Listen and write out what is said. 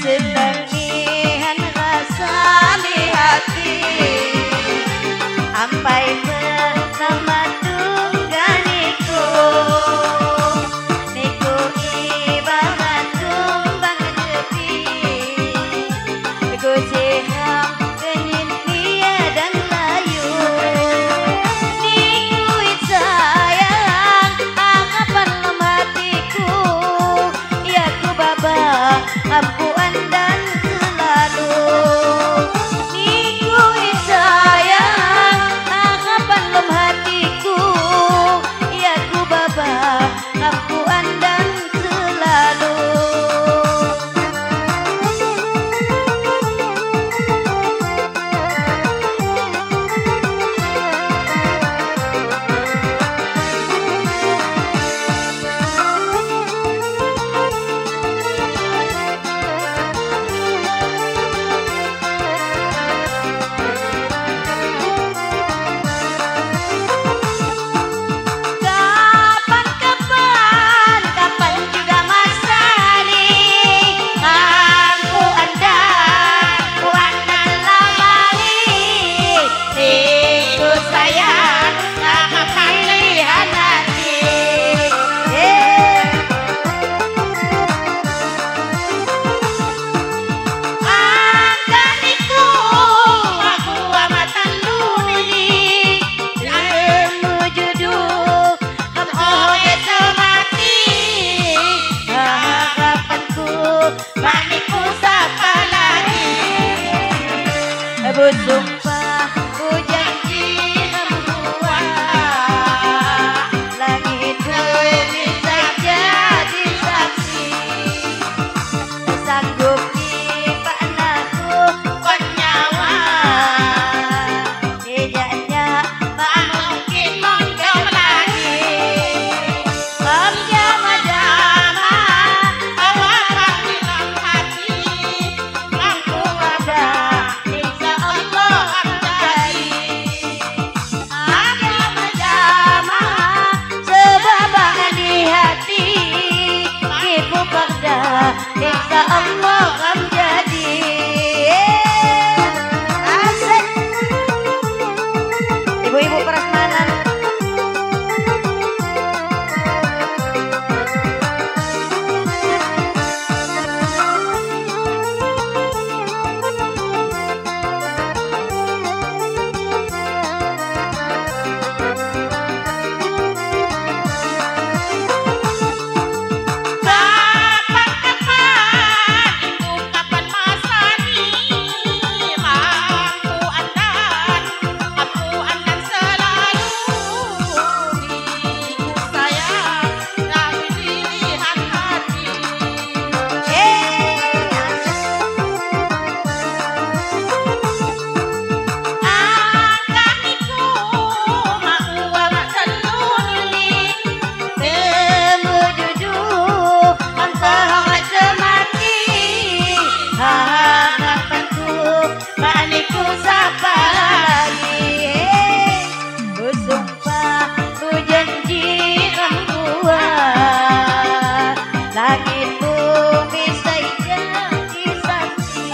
Setengihan rasa di hati ampai pertama tungganiku niku ibarat tumbang jepi ku siham kenyit dia dan layu niku sayang anggapan lematiku ya ku baba ampuan dan selalu niku sayang anggapan lem hatiku ya ku baba ampuan dan selalu. Sumpah ku janji membuat langit bumi saja disaksi sanggup dipanaku kon nyawa tidaknya tak mungkin monggo lagi om jama-jama awakan di dalam hati mampu ada insya Allah akan jadi asik ibu-ibu prasmanan. Langit bumi saja disaksi